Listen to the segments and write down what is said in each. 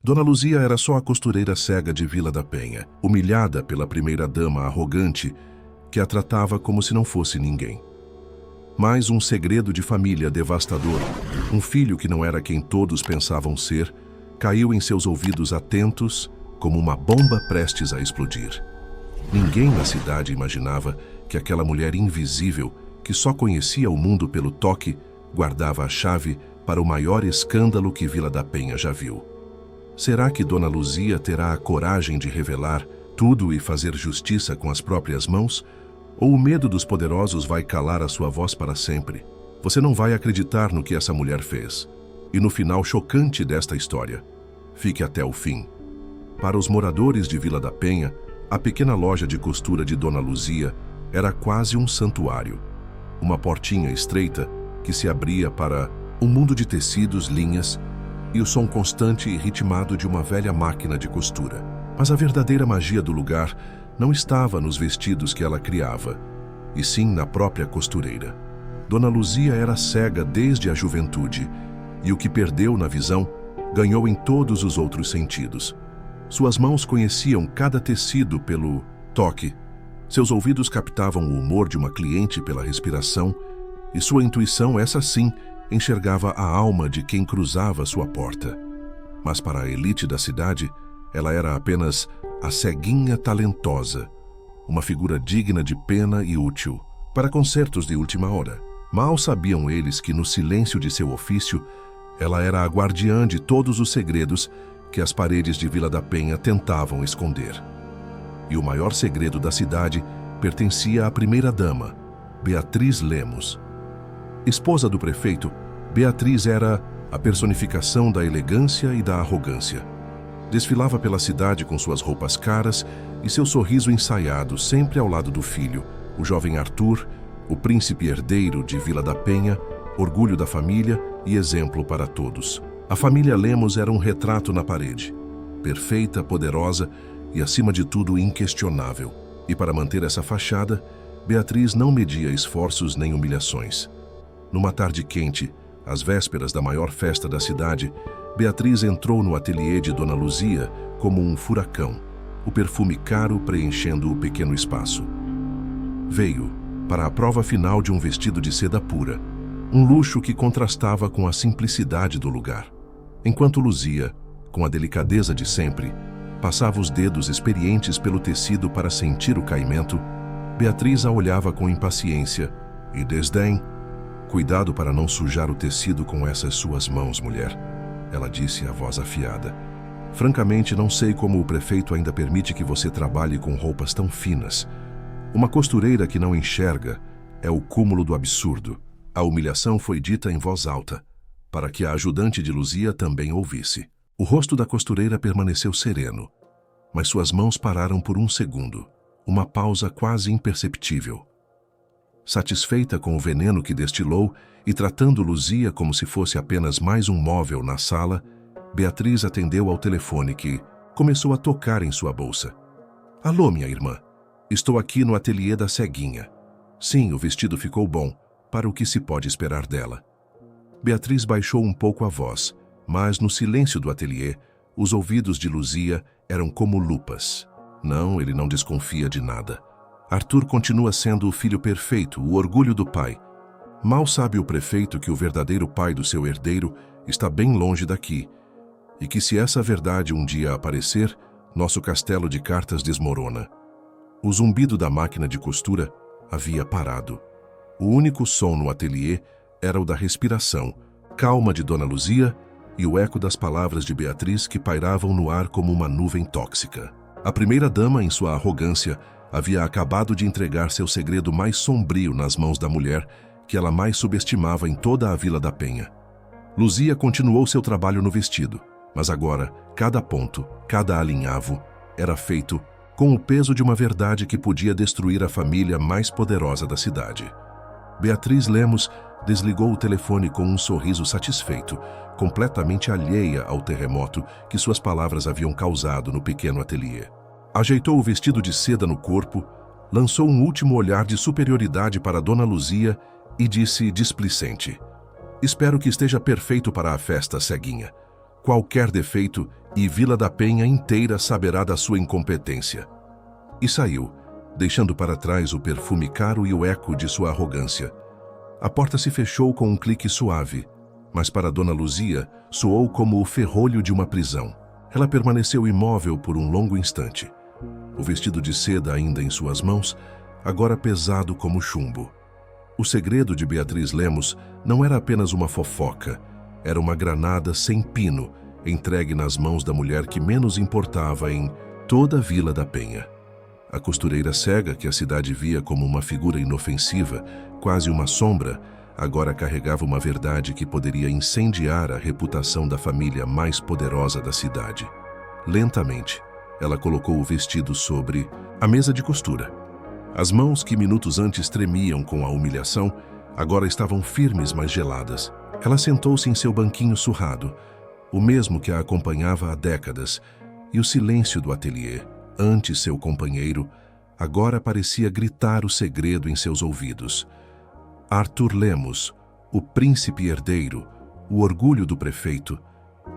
Dona Luzia era só a costureira cega de Vila da Penha, humilhada pela primeira-dama arrogante que a tratava como se não fosse ninguém. Mais um segredo de família devastador, um filho que não era quem todos pensavam ser, caiu em seus ouvidos atentos como uma bomba prestes a explodir. Ninguém na cidade imaginava que aquela mulher invisível, que só conhecia o mundo pelo toque, guardava a chave para o maior escândalo que Vila da Penha já viu. Será que Dona Luzia terá a coragem de revelar tudo e fazer justiça com as próprias mãos? Ou o medo dos poderosos vai calar a sua voz para sempre? Você não vai acreditar no que essa mulher fez. E no final chocante desta história. Fique até o fim. Para os moradores de Vila da Penha, a pequena loja de costura de Dona Luzia era quase um santuário. Uma portinha estreita que se abria para um mundo de tecidos, linhas e o som constante e ritmado de uma velha máquina de costura. Mas a verdadeira magia do lugar não estava nos vestidos que ela criava, e sim na própria costureira. Dona Luzia era cega desde a juventude, e o que perdeu na visão, ganhou em todos os outros sentidos. Suas mãos conheciam cada tecido pelo toque, seus ouvidos captavam o humor de uma cliente pela respiração, e sua intuição, essa sim, enxergava a alma de quem cruzava sua porta. Mas para a elite da cidade, ela era apenas a ceguinha talentosa, uma figura digna de pena e útil para concertos de última hora. Mal sabiam eles que no silêncio de seu ofício, ela era a guardiã de todos os segredos que as paredes de Vila da Penha tentavam esconder. E o maior segredo da cidade pertencia à primeira-dama, Beatriz Lemos. Esposa do prefeito, Beatriz era a personificação da elegância e da arrogância. Desfilava pela cidade com suas roupas caras e seu sorriso ensaiado sempre ao lado do filho, o jovem Arthur, o príncipe herdeiro de Vila da Penha, orgulho da família e exemplo para todos. A família Lemos era um retrato na parede, perfeita, poderosa e, acima de tudo, inquestionável. E para manter essa fachada, Beatriz não media esforços nem humilhações. Numa tarde quente, às vésperas da maior festa da cidade, Beatriz entrou no ateliê de Dona Luzia como um furacão, o perfume caro preenchendo o pequeno espaço. Veio para a prova final de um vestido de seda pura, um luxo que contrastava com a simplicidade do lugar. Enquanto Luzia, com a delicadeza de sempre, passava os dedos experientes pelo tecido para sentir o caimento, Beatriz a olhava com impaciência e desdém. Cuidado para não sujar o tecido com essas suas mãos, mulher, ela disse a voz afiada. Francamente, não sei como o prefeito ainda permite que você trabalhe com roupas tão finas. Uma costureira que não enxerga é o cúmulo do absurdo. A humilhação foi dita em voz alta, para que a ajudante de Luzia também ouvisse. O rosto da costureira permaneceu sereno, mas suas mãos pararam por um segundo, uma pausa quase imperceptível. Satisfeita com o veneno que destilou e tratando Luzia como se fosse apenas mais um móvel na sala, Beatriz atendeu ao telefone que começou a tocar em sua bolsa. Alô, minha irmã. Estou aqui no ateliê da ceguinha. Sim, o vestido ficou bom, para o que se pode esperar dela. Beatriz baixou um pouco a voz, mas no silêncio do ateliê, os ouvidos de Luzia eram como lupas. Não, ele não desconfia de nada. Arthur continua sendo o filho perfeito, o orgulho do pai. Mal sabe o prefeito que o verdadeiro pai do seu herdeiro está bem longe daqui, e que se essa verdade um dia aparecer, nosso castelo de cartas desmorona. O zumbido da máquina de costura havia parado. O único som no ateliê era o da respiração, calma de Dona Luzia e o eco das palavras de Beatriz que pairavam no ar como uma nuvem tóxica. A primeira-dama, em sua arrogância, havia acabado de entregar seu segredo mais sombrio nas mãos da mulher que ela mais subestimava em toda a Vila da Penha. Luzia continuou seu trabalho no vestido, mas agora, cada ponto, cada alinhavo, era feito com o peso de uma verdade que podia destruir a família mais poderosa da cidade. Beatriz Lemos desligou o telefone com um sorriso satisfeito, completamente alheia ao terremoto que suas palavras haviam causado no pequeno ateliê. Ajeitou o vestido de seda no corpo, lançou um último olhar de superioridade para Dona Luzia e disse displicente: Espero que esteja perfeito para a festa, ceguinha. Qualquer defeito e Vila da Penha inteira saberá da sua incompetência. E saiu, deixando para trás o perfume caro e o eco de sua arrogância. A porta se fechou com um clique suave, mas para Dona Luzia soou como o ferrolho de uma prisão. Ela permaneceu imóvel por um longo instante. O vestido de seda ainda em suas mãos, agora pesado como chumbo. O segredo de Beatriz Lemos não era apenas uma fofoca, era uma granada sem pino, entregue nas mãos da mulher que menos importava em toda a Vila da Penha. A costureira cega, que a cidade via como uma figura inofensiva, quase uma sombra, agora carregava uma verdade que poderia incendiar a reputação da família mais poderosa da cidade. Lentamente, ela colocou o vestido sobre a mesa de costura. As mãos que minutos antes tremiam com a humilhação, agora estavam firmes, mas geladas. Ela sentou-se em seu banquinho surrado, o mesmo que a acompanhava há décadas, e o silêncio do ateliê, antes seu companheiro, agora parecia gritar o segredo em seus ouvidos. Arthur Lemos, o príncipe herdeiro, o orgulho do prefeito,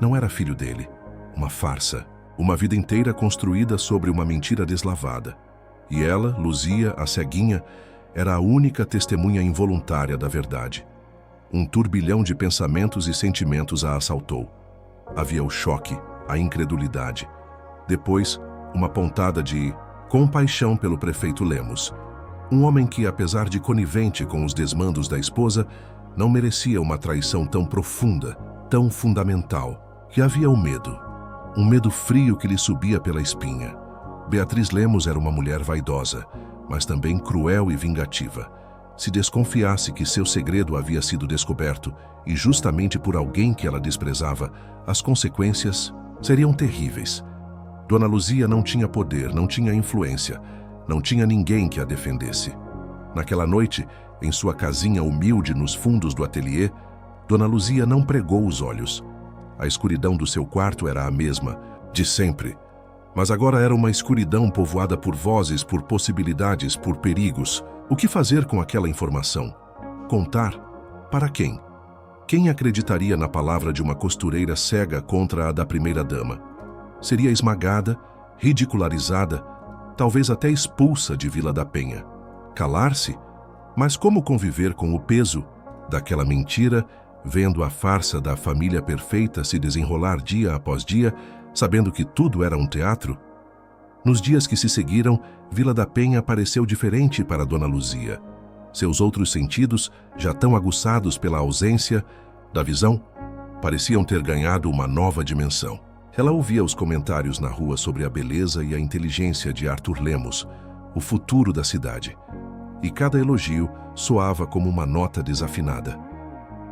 não era filho dele. Uma farsa, uma vida inteira construída sobre uma mentira deslavada. E ela, Luzia, a ceguinha, era a única testemunha involuntária da verdade. Um turbilhão de pensamentos e sentimentos a assaltou. Havia o choque, a incredulidade. Depois, uma pontada de compaixão pelo prefeito Lemos. Um homem que, apesar de conivente com os desmandos da esposa, não merecia uma traição tão profunda, tão fundamental, que havia o medo. Um medo frio que lhe subia pela espinha. Beatriz Lemos era uma mulher vaidosa, mas também cruel e vingativa. Se desconfiasse que seu segredo havia sido descoberto, e justamente por alguém que ela desprezava, as consequências seriam terríveis. Dona Luzia não tinha poder, não tinha influência, não tinha ninguém que a defendesse. Naquela noite, em sua casinha humilde nos fundos do ateliê, Dona Luzia não pregou os olhos. A escuridão do seu quarto era a mesma, de sempre. Mas agora era uma escuridão povoada por vozes, por possibilidades, por perigos. O que fazer com aquela informação? Contar? Para quem? Quem acreditaria na palavra de uma costureira cega contra a da primeira-dama? Seria esmagada, ridicularizada, talvez até expulsa de Vila da Penha. Calar-se? Mas como conviver com o peso daquela mentira, vendo a farsa da família perfeita se desenrolar dia após dia, sabendo que tudo era um teatro? Nos dias que se seguiram, Vila da Penha pareceu diferente para Dona Luzia. Seus outros sentidos, já tão aguçados pela ausência da visão, pareciam ter ganhado uma nova dimensão. Ela ouvia os comentários na rua sobre a beleza e a inteligência de Arthur Lemos, o futuro da cidade. E cada elogio soava como uma nota desafinada.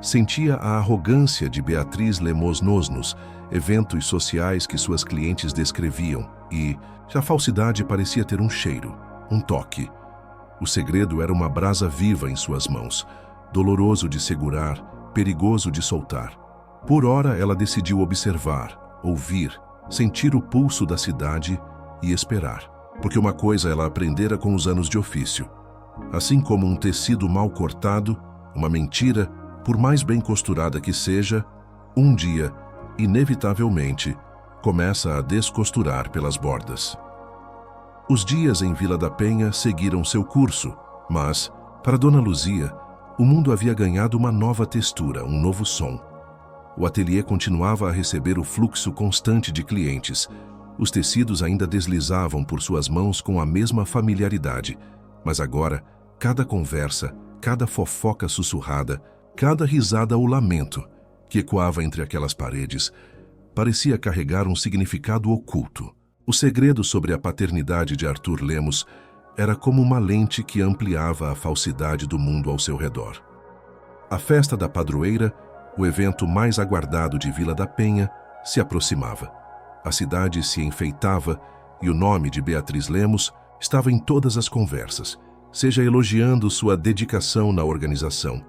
Sentia a arrogância de Beatriz Lemos nos eventos sociais que suas clientes descreviam e a falsidade parecia ter um cheiro, um toque. O segredo era uma brasa viva em suas mãos, doloroso de segurar, perigoso de soltar. Por ora ela decidiu observar, ouvir, sentir o pulso da cidade e esperar. Porque uma coisa ela aprendera com os anos de ofício. Assim como um tecido mal cortado, uma mentira, por mais bem costurada que seja, um dia, inevitavelmente, começa a descosturar pelas bordas. Os dias em Vila da Penha seguiram seu curso, mas, para Dona Luzia, o mundo havia ganhado uma nova textura, um novo som. O ateliê continuava a receber o fluxo constante de clientes. Os tecidos ainda deslizavam por suas mãos com a mesma familiaridade, mas agora, cada conversa, cada fofoca sussurrada, cada risada ou lamento que ecoava entre aquelas paredes parecia carregar um significado oculto. O segredo sobre a paternidade de Arthur Lemos era como uma lente que ampliava a falsidade do mundo ao seu redor. A festa da padroeira, o evento mais aguardado de Vila da Penha, se aproximava. A cidade se enfeitava e o nome de Beatriz Lemos estava em todas as conversas, seja elogiando sua dedicação na organização,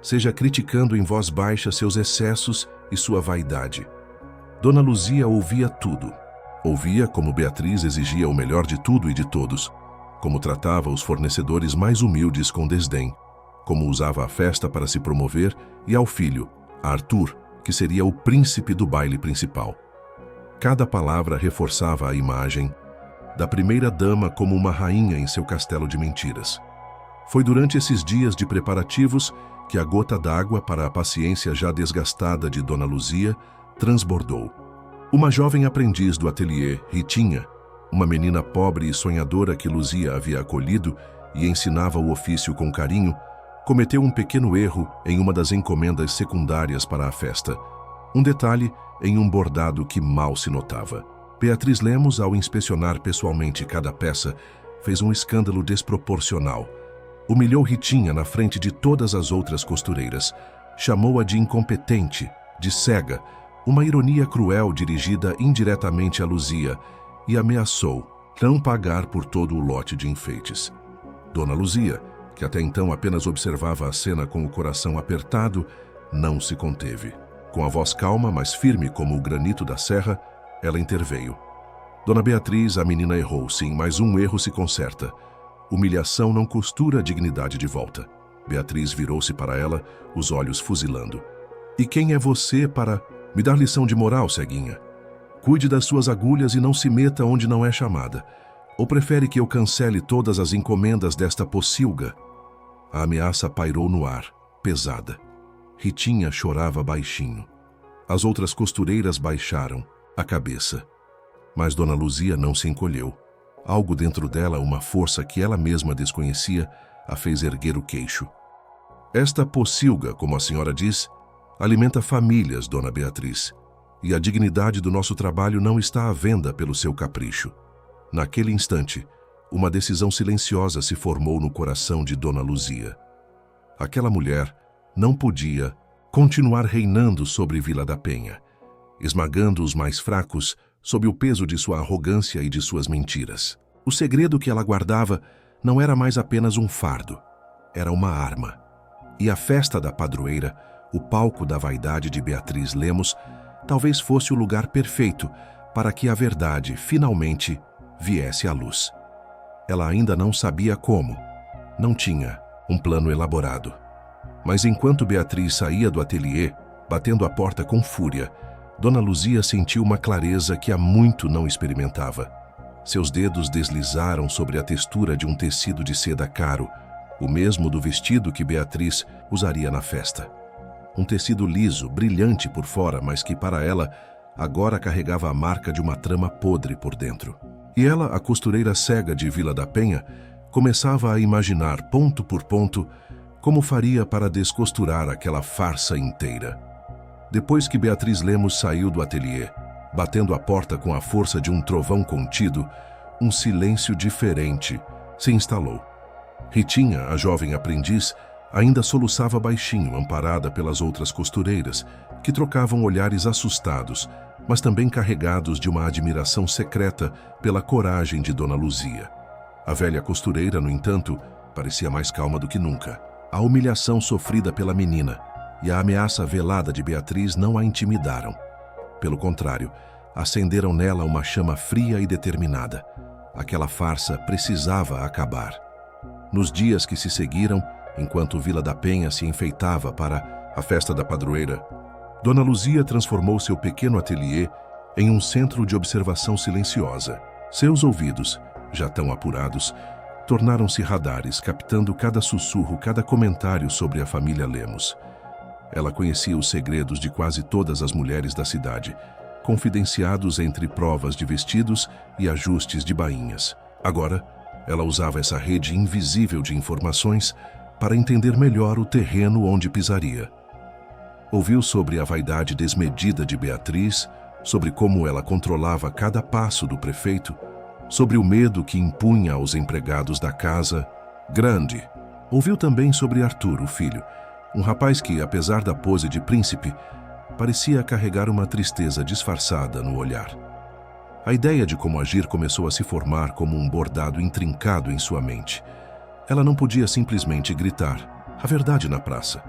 seja criticando em voz baixa seus excessos e sua vaidade. Dona Luzia ouvia tudo. Ouvia como Beatriz exigia o melhor de tudo e de todos, como tratava os fornecedores mais humildes com desdém, como usava a festa para se promover, e ao filho, a Arthur, que seria o príncipe do baile principal. Cada palavra reforçava a imagem da primeira-dama como uma rainha em seu castelo de mentiras. Foi durante esses dias de preparativos que a gota d'água para a paciência já desgastada de Dona Luzia transbordou. Uma jovem aprendiz do ateliê, Ritinha, uma menina pobre e sonhadora que Luzia havia acolhido e ensinava o ofício com carinho, cometeu um pequeno erro em uma das encomendas secundárias para a festa. Um detalhe em um bordado que mal se notava. Beatriz Lemos, ao inspecionar pessoalmente cada peça, fez um escândalo desproporcional. Humilhou Ritinha na frente de todas as outras costureiras. Chamou-a de incompetente, de cega, uma ironia cruel dirigida indiretamente a Luzia, e ameaçou não pagar por todo o lote de enfeites. Dona Luzia, que até então apenas observava a cena com o coração apertado, não se conteve. Com a voz calma, mas firme como o granito da serra, ela interveio. Dona Beatriz, a menina errou, sim, mas um erro se conserta. Humilhação não costura a dignidade de volta. Beatriz virou-se para ela, os olhos fuzilando. E quem é você para me dar lição de moral, ceguinha? Cuide das suas agulhas e não se meta onde não é chamada. Ou prefere que eu cancele todas as encomendas desta pocilga? A ameaça pairou no ar, pesada. Ritinha chorava baixinho. As outras costureiras baixaram a cabeça. Mas Dona Luzia não se encolheu. Algo dentro dela, uma força que ela mesma desconhecia, a fez erguer o queixo. Esta pocilga, como a senhora diz, alimenta famílias, Dona Beatriz. E a dignidade do nosso trabalho não está à venda pelo seu capricho. Naquele instante, uma decisão silenciosa se formou no coração de Dona Luzia. Aquela mulher não podia continuar reinando sobre Vila da Penha, esmagando os mais fracos sob o peso de sua arrogância e de suas mentiras. O segredo que ela guardava não era mais apenas um fardo, era uma arma. E a festa da padroeira, o palco da vaidade de Beatriz Lemos, talvez fosse o lugar perfeito para que a verdade, finalmente, viesse à luz. Ela ainda não sabia como, não tinha um plano elaborado. Mas enquanto Beatriz saía do ateliê, batendo a porta com fúria, Dona Luzia sentiu uma clareza que há muito não experimentava. Seus dedos deslizaram sobre a textura de um tecido de seda caro, o mesmo do vestido que Beatriz usaria na festa. Um tecido liso, brilhante por fora, mas que para ela agora carregava a marca de uma trama podre por dentro. E ela, a costureira cega de Vila da Penha, começava a imaginar, ponto por ponto, como faria para descosturar aquela farsa inteira. Depois que Beatriz Lemos saiu do ateliê, batendo a porta com a força de um trovão contido, um silêncio diferente se instalou. Ritinha, a jovem aprendiz, ainda soluçava baixinho, amparada pelas outras costureiras, que trocavam olhares assustados, mas também carregados de uma admiração secreta pela coragem de Dona Luzia. A velha costureira, no entanto, parecia mais calma do que nunca. A humilhação sofrida pela menina e a ameaça velada de Beatriz não a intimidaram. Pelo contrário, acenderam nela uma chama fria e determinada. Aquela farsa precisava acabar. Nos dias que se seguiram, enquanto Vila da Penha se enfeitava para a festa da padroeira, Dona Luzia transformou seu pequeno ateliê em um centro de observação silenciosa. Seus ouvidos, já tão apurados, tornaram-se radares, captando cada sussurro, cada comentário sobre a família Lemos. Ela conhecia os segredos de quase todas as mulheres da cidade, confidenciados entre provas de vestidos e ajustes de bainhas. Agora, ela usava essa rede invisível de informações para entender melhor o terreno onde pisaria. Ouviu sobre a vaidade desmedida de Beatriz, sobre como ela controlava cada passo do prefeito, sobre o medo que impunha aos empregados da casa grande. Ouviu também sobre Arthur, o filho, um rapaz que, apesar da pose de príncipe, parecia carregar uma tristeza disfarçada no olhar. A ideia de como agir começou a se formar como um bordado intrincado em sua mente. Ela não podia simplesmente gritar a verdade na praça.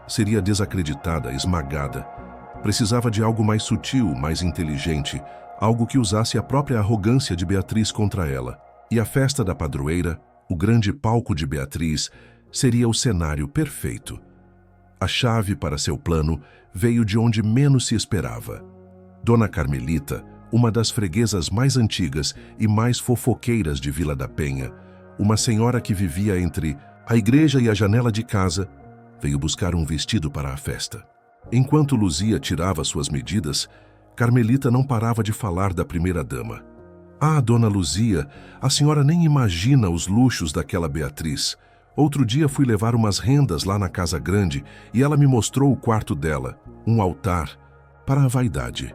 Seria desacreditada, esmagada. Precisava de algo mais sutil, mais inteligente, algo que usasse a própria arrogância de Beatriz contra ela. E a festa da padroeira, o grande palco de Beatriz, seria o cenário perfeito. A chave para seu plano veio de onde menos se esperava. Dona Carmelita, uma das freguesas mais antigas e mais fofoqueiras de Vila da Penha, uma senhora que vivia entre a igreja e a janela de casa, veio buscar um vestido para a festa. Enquanto Luzia tirava suas medidas, Carmelita não parava de falar da primeira-dama. Ah, dona Luzia, a senhora nem imagina os luxos daquela Beatriz. Outro dia fui levar umas rendas lá na Casa Grande e ela me mostrou o quarto dela, um altar, para a vaidade.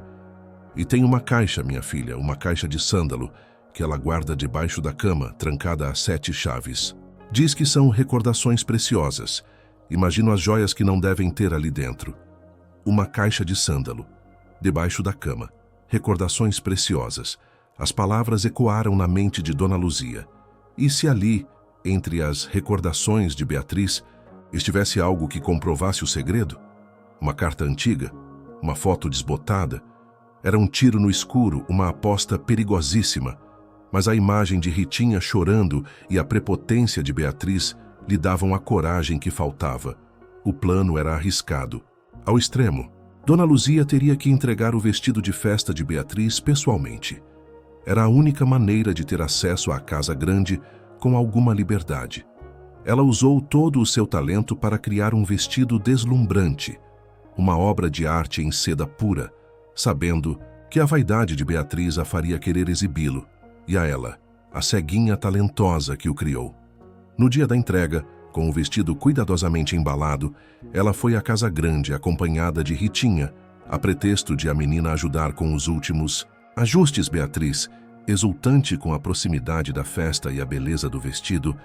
E tem uma caixa, minha filha, uma caixa de sândalo, que ela guarda debaixo da cama, trancada a 7 chaves. Diz que são recordações preciosas. Imagino as joias que não devem ter ali dentro. Uma caixa de sândalo, debaixo da cama. Recordações preciosas. As palavras ecoaram na mente de Dona Luzia. E se ali, entre as recordações de Beatriz, estivesse algo que comprovasse o segredo? Uma carta antiga? Uma foto desbotada? Era um tiro no escuro, uma aposta perigosíssima. Mas a imagem de Ritinha chorando e a prepotência de Beatriz lhe davam a coragem que faltava. O plano era arriscado. Ao extremo, Dona Luzia teria que entregar o vestido de festa de Beatriz pessoalmente. Era a única maneira de ter acesso à Casa Grande com alguma liberdade. Ela usou todo o seu talento para criar um vestido deslumbrante, uma obra de arte em seda pura, sabendo que a vaidade de Beatriz a faria querer exibi-lo, e a ela, a ceguinha talentosa que o criou. No dia da entrega, com o vestido cuidadosamente embalado, ela foi à Casa Grande acompanhada de Ritinha, a pretexto de a menina ajudar com os últimos ajustes. Beatriz, exultante com a proximidade da festa e a beleza do vestido,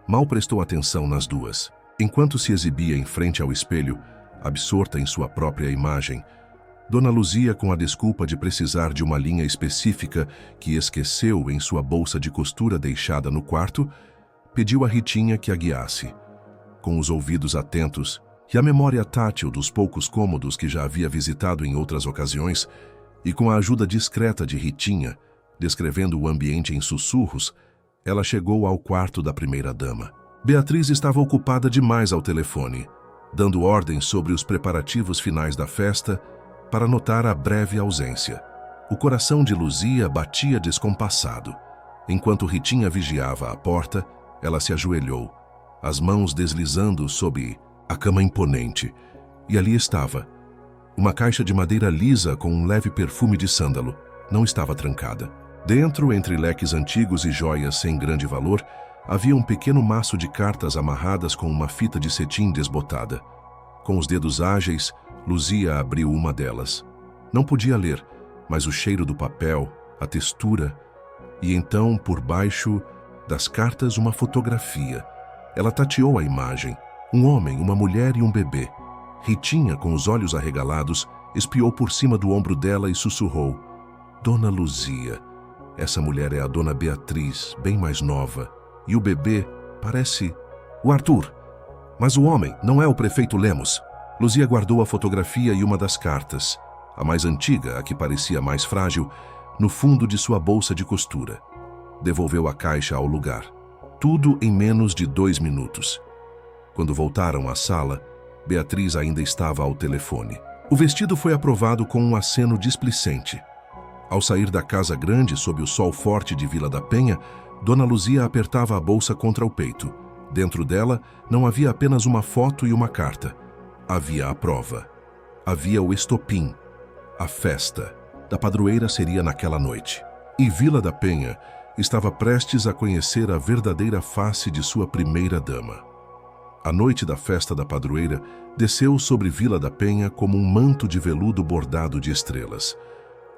mal prestou atenção nas duas. Enquanto se exibia em frente ao espelho, absorta em sua própria imagem, Dona Luzia, com a desculpa de precisar de uma linha específica que esqueceu em sua bolsa de costura deixada no quarto, pediu a Ritinha que a guiasse. Com os ouvidos atentos e a memória tátil dos poucos cômodos que já havia visitado em outras ocasiões, e com a ajuda discreta de Ritinha, descrevendo o ambiente em sussurros, ela chegou ao quarto da primeira-dama. Beatriz estava ocupada demais ao telefone, dando ordens sobre os preparativos finais da festa, para notar a breve ausência. O coração de Luzia batia descompassado. Enquanto Ritinha vigiava a porta, ela se ajoelhou, as mãos deslizando sob a cama imponente. E ali estava. Uma caixa de madeira lisa com um leve perfume de sândalo. Não estava trancada. Dentro, entre leques antigos e joias sem grande valor, havia um pequeno maço de cartas amarradas com uma fita de cetim desbotada. Com os dedos ágeis, Luzia abriu uma delas. Não podia ler, mas o cheiro do papel, a textura, e então, por baixo das cartas, uma fotografia. Ela tateou a imagem. Um homem, uma mulher e um bebê. Ritinha, com os olhos arregalados, espiou por cima do ombro dela e sussurrou: Dona Luzia, essa mulher é a Dona Beatriz, bem mais nova. E o bebê parece o Arthur. Mas o homem não é o prefeito Lemos. Luzia guardou a fotografia e uma das cartas, a mais antiga, a que parecia mais frágil, no fundo de sua bolsa de costura. Devolveu a caixa ao lugar. Tudo em menos de 2 minutos. Quando voltaram à sala, Beatriz ainda estava ao telefone. O vestido foi aprovado com um aceno displicente. Ao sair da Casa Grande, sob o sol forte de Vila da Penha, Dona Luzia apertava a bolsa contra o peito. Dentro dela, não havia apenas uma foto e uma carta. Havia a prova. Havia o estopim. A festa da padroeira seria naquela noite. E Vila da Penha estava prestes a conhecer a verdadeira face de sua primeira-dama. A noite da festa da padroeira desceu sobre Vila da Penha como um manto de veludo bordado de estrelas.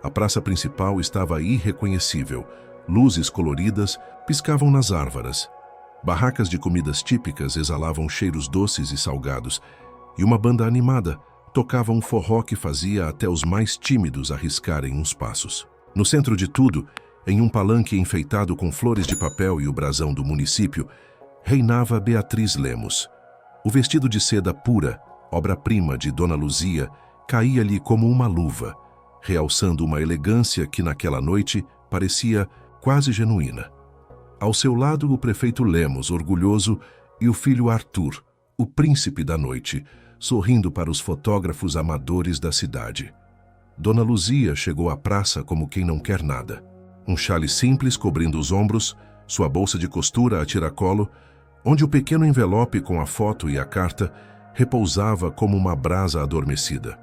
A praça principal estava irreconhecível. Luzes coloridas piscavam nas árvores. Barracas de comidas típicas exalavam cheiros doces e salgados, e uma banda animada tocava um forró que fazia até os mais tímidos arriscarem uns passos. No centro de tudo, em um palanque enfeitado com flores de papel e o brasão do município, reinava Beatriz Lemos. O vestido de seda pura, obra-prima de Dona Luzia, caía-lhe como uma luva, realçando uma elegância que naquela noite parecia quase genuína. Ao seu lado, o prefeito Lemos, orgulhoso, e o filho Arthur, o príncipe da noite, sorrindo para os fotógrafos amadores da cidade. Dona Luzia chegou à praça como quem não quer nada. Um xale simples cobrindo os ombros, sua bolsa de costura a tiracolo, onde o pequeno envelope com a foto e a carta repousava como uma brasa adormecida.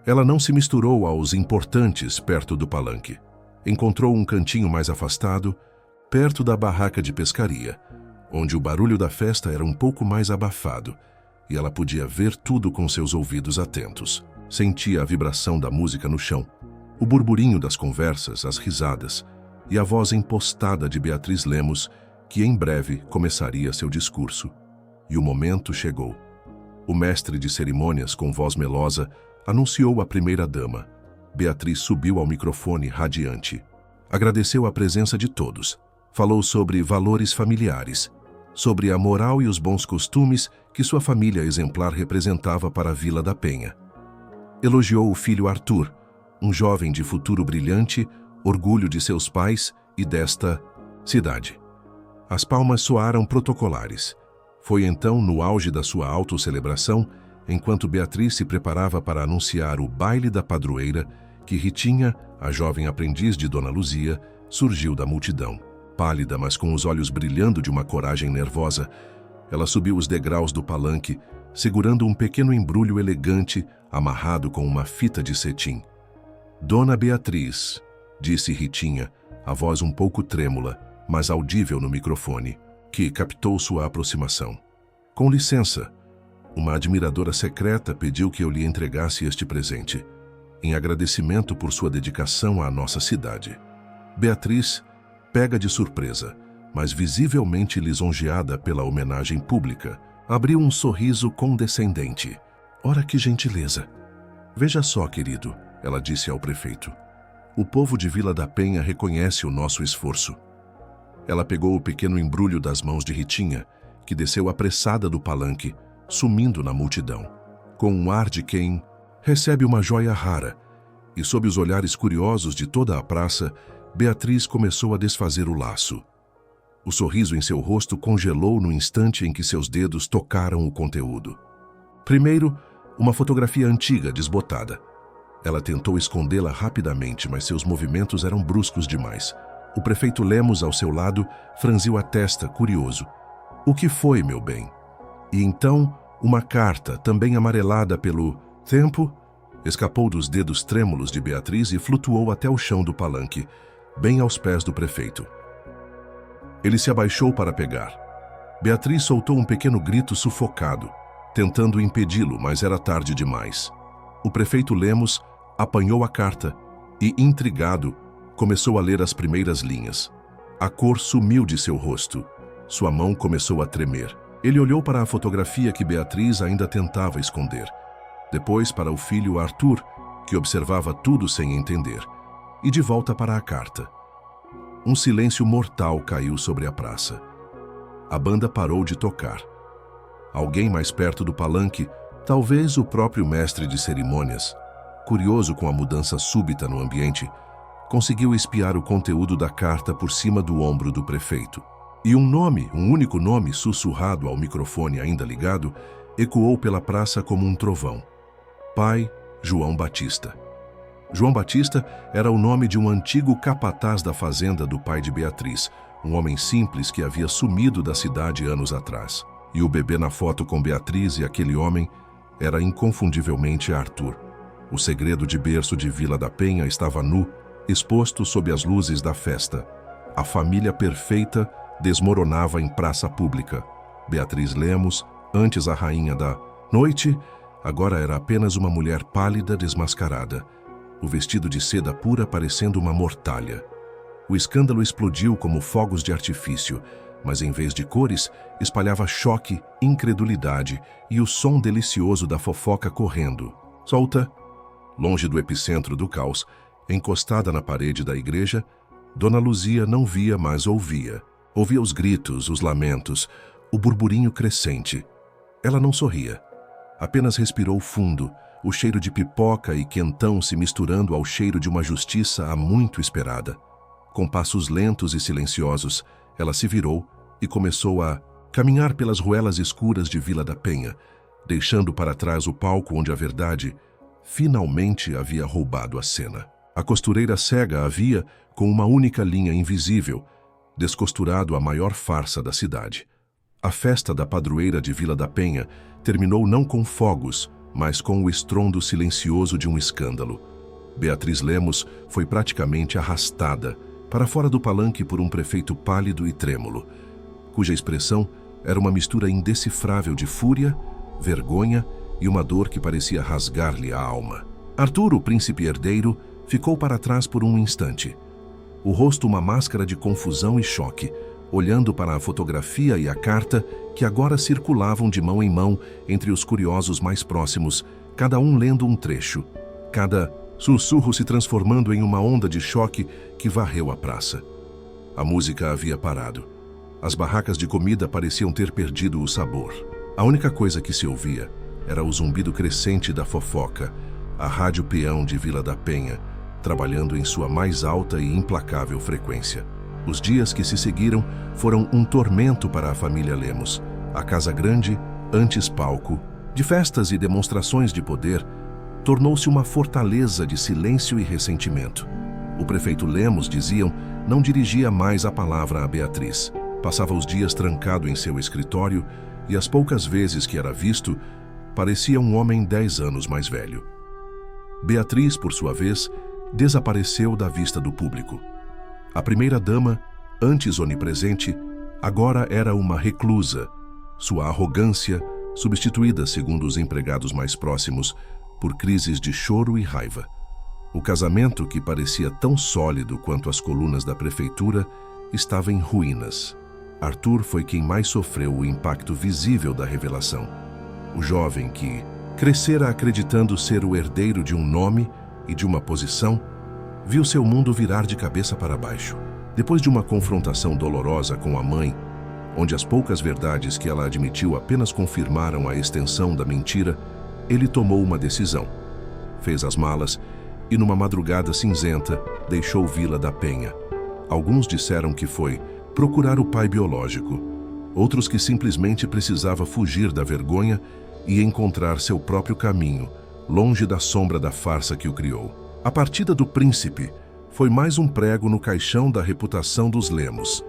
Ela não se misturou aos importantes perto do palanque. Encontrou um cantinho mais afastado, perto da barraca de pescaria, onde o barulho da festa era um pouco mais abafado e ela podia ver tudo com seus ouvidos atentos. Sentia a vibração da música no chão, o burburinho das conversas, as risadas e a voz impostada de Beatriz Lemos, que em breve começaria seu discurso. E o momento chegou. O mestre de cerimônias, com voz melosa, anunciou a primeira-dama. Beatriz subiu ao microfone radiante. Agradeceu a presença de todos. Falou sobre valores familiares, sobre a moral e os bons costumes que sua família exemplar representava para a Vila da Penha. Elogiou o filho Arthur, um jovem de futuro brilhante, orgulho de seus pais e desta cidade. As palmas soaram protocolares. Foi então, no auge da sua autocelebração, enquanto Beatriz se preparava para anunciar o baile da padroeira, que Ritinha, a jovem aprendiz de Dona Luzia, surgiu da multidão. Pálida, mas com os olhos brilhando de uma coragem nervosa, ela subiu os degraus do palanque, segurando um pequeno embrulho elegante, amarrado com uma fita de cetim. Dona Beatriz, disse Ritinha, a voz um pouco trêmula, mas audível no microfone, que captou sua aproximação. Com licença, uma admiradora secreta pediu que eu lhe entregasse este presente, em agradecimento por sua dedicação à nossa cidade. Beatriz, pega de surpresa, mas visivelmente lisonjeada pela homenagem pública, abriu um sorriso condescendente. Ora que gentileza! Veja só, querido, ela disse ao prefeito. O povo de Vila da Penha reconhece o nosso esforço. Ela pegou o pequeno embrulho das mãos de Ritinha, que desceu apressada do palanque, sumindo na multidão, com um ar de quem recebe uma joia rara, e sob os olhares curiosos de toda a praça, Beatriz começou a desfazer o laço. O sorriso em seu rosto congelou no instante em que seus dedos tocaram o conteúdo. Primeiro, uma fotografia antiga, desbotada. Ela tentou escondê-la rapidamente, mas seus movimentos eram bruscos demais. O prefeito Lemos, ao seu lado, franziu a testa, curioso. O que foi, meu bem? E então, uma carta, também amarelada pelo tempo, escapou dos dedos trêmulos de Beatriz e flutuou até o chão do palanque, bem aos pés do prefeito. Ele se abaixou para pegar. Beatriz soltou um pequeno grito sufocado, tentando impedi-lo, mas era tarde demais. O prefeito Lemos apanhou a carta e, intrigado, começou a ler as primeiras linhas. A cor sumiu de seu rosto. Sua mão começou a tremer. Ele olhou para a fotografia que Beatriz ainda tentava esconder. Depois para o filho Arthur, que observava tudo sem entender. E de volta para a carta. Um silêncio mortal caiu sobre a praça. A banda parou de tocar. Alguém mais perto do palanque, talvez o próprio mestre de cerimônias, curioso com a mudança súbita no ambiente, conseguiu espiar o conteúdo da carta por cima do ombro do prefeito. E um único nome sussurrado ao microfone ainda ligado, ecoou pela praça como um trovão. Pai João Batista. João Batista era o nome de um antigo capataz da fazenda do pai de Beatriz, um homem simples que havia sumido da cidade anos atrás. E o bebê na foto com Beatriz e aquele homem era inconfundivelmente Arthur. O segredo de berço de Vila da Penha estava nu, exposto sob as luzes da festa. A família perfeita desmoronava em praça pública. Beatriz Lemos, antes a rainha da noite, agora era apenas uma mulher pálida desmascarada, o vestido de seda pura parecendo uma mortalha. O escândalo explodiu como fogos de artifício, mas em vez de cores, espalhava choque, incredulidade e o som delicioso da fofoca correndo. Solta, longe do epicentro do caos, encostada na parede da igreja, Dona Luzia não via, mas ouvia. Ouvia os gritos, os lamentos, o burburinho crescente. Ela não sorria. Apenas respirou fundo, o cheiro de pipoca e quentão se misturando ao cheiro de uma justiça há muito esperada. Com passos lentos e silenciosos, ela se virou e começou a caminhar pelas ruelas escuras de Vila da Penha, deixando para trás o palco onde a verdade finalmente havia roubado a cena. A costureira cega havia, com uma única linha invisível, descosturado a maior farsa da cidade. A festa da padroeira de Vila da Penha terminou não com fogos, mas com o estrondo silencioso de um escândalo. Beatriz Lemos foi praticamente arrastada para fora do palanque por um prefeito pálido e trêmulo, cuja expressão era uma mistura indecifrável de fúria, vergonha e uma dor que parecia rasgar-lhe a alma. Arthur, o príncipe herdeiro, ficou para trás por um instante. O rosto uma máscara de confusão e choque, olhando para a fotografia e a carta que agora circulavam de mão em mão entre os curiosos mais próximos, cada um lendo um trecho, cada sussurro se transformando em uma onda de choque que varreu a praça. A música havia parado. As barracas de comida pareciam ter perdido o sabor. A única coisa que se ouvia era o zumbido crescente da fofoca, a rádio peão de Vila da Penha, trabalhando em sua mais alta e implacável frequência. Os dias que se seguiram foram um tormento para a família Lemos. A casa grande, antes palco, de festas e demonstrações de poder, tornou-se uma fortaleza de silêncio e ressentimento. O prefeito Lemos, diziam, não dirigia mais a palavra a Beatriz. Passava os dias trancado em seu escritório e as poucas vezes que era visto, parecia um homem 10 anos mais velho. Beatriz, por sua vez, desapareceu da vista do público. A primeira-dama, antes onipresente, agora era uma reclusa, sua arrogância substituída, segundo os empregados mais próximos, por crises de choro e raiva. O casamento, que parecia tão sólido quanto as colunas da prefeitura, estava em ruínas. Arthur foi quem mais sofreu o impacto visível da revelação. O jovem que crescera acreditando ser o herdeiro de um nome e de uma posição, viu seu mundo virar de cabeça para baixo. Depois de uma confrontação dolorosa com a mãe, onde as poucas verdades que ela admitiu apenas confirmaram a extensão da mentira, ele tomou uma decisão. Fez as malas e, numa madrugada cinzenta, deixou Vila da Penha. Alguns disseram que foi procurar o pai biológico, outros que simplesmente precisava fugir da vergonha e encontrar seu próprio caminho, longe da sombra da farsa que o criou. A partida do príncipe foi mais um prego no caixão da reputação dos Lemos.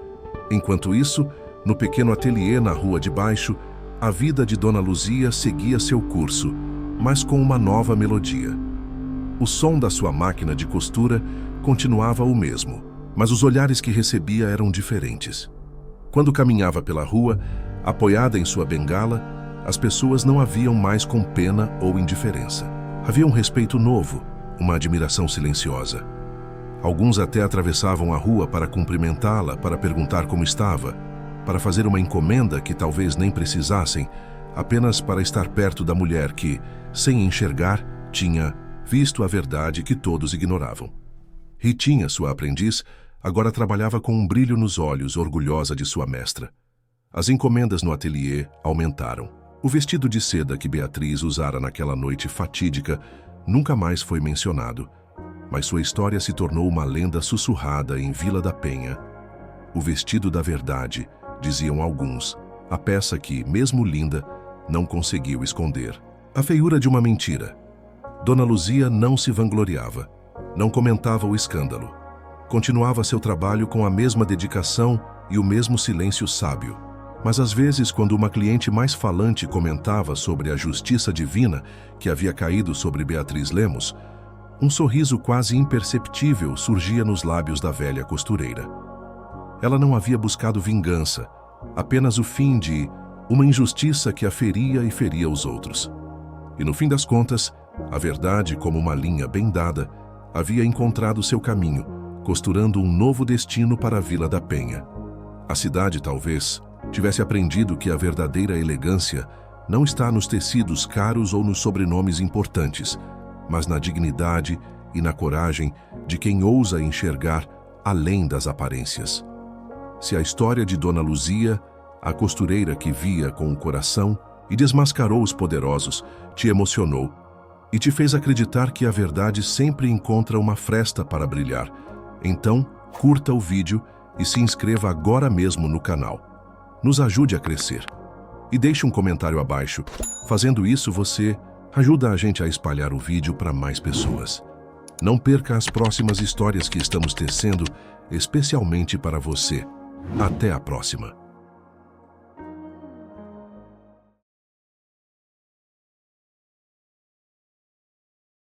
Enquanto isso, no pequeno ateliê na rua de baixo, a vida de Dona Luzia seguia seu curso, mas com uma nova melodia. O som da sua máquina de costura continuava o mesmo, mas os olhares que recebia eram diferentes. Quando caminhava pela rua, apoiada em sua bengala, as pessoas não a viam mais com pena ou indiferença. Havia um respeito novo, uma admiração silenciosa. Alguns até atravessavam a rua para cumprimentá-la, para perguntar como estava, para fazer uma encomenda que talvez nem precisassem, apenas para estar perto da mulher que, sem enxergar, tinha visto a verdade que todos ignoravam. Ritinha, sua aprendiz, agora trabalhava com um brilho nos olhos, orgulhosa de sua mestra. As encomendas no ateliê aumentaram. O vestido de seda que Beatriz usara naquela noite fatídica nunca mais foi mencionado, mas sua história se tornou uma lenda sussurrada em Vila da Penha. O vestido da verdade, diziam alguns, a peça que, mesmo linda, não conseguiu esconder. A feiura de uma mentira. Dona Luzia não se vangloriava, não comentava o escândalo. Continuava seu trabalho com a mesma dedicação e o mesmo silêncio sábio. Mas às vezes, quando uma cliente mais falante comentava sobre a justiça divina que havia caído sobre Beatriz Lemos, um sorriso quase imperceptível surgia nos lábios da velha costureira. Ela não havia buscado vingança, apenas o fim de uma injustiça que a feria e feria os outros. E no fim das contas, a verdade, como uma linha bem dada, havia encontrado seu caminho, costurando um novo destino para a Vila da Penha. A cidade, talvez, tivesse aprendido que a verdadeira elegância não está nos tecidos caros ou nos sobrenomes importantes, mas na dignidade e na coragem de quem ousa enxergar além das aparências. Se a história de Dona Luzia, a costureira que via com o coração e desmascarou os poderosos, te emocionou e te fez acreditar que a verdade sempre encontra uma fresta para brilhar, então curta o vídeo e se inscreva agora mesmo no canal. Nos ajude a crescer. E deixe um comentário abaixo. Fazendo isso, você Ajuda a gente a espalhar o vídeo para mais pessoas. Não perca as próximas histórias que estamos tecendo especialmente para você. Até a próxima!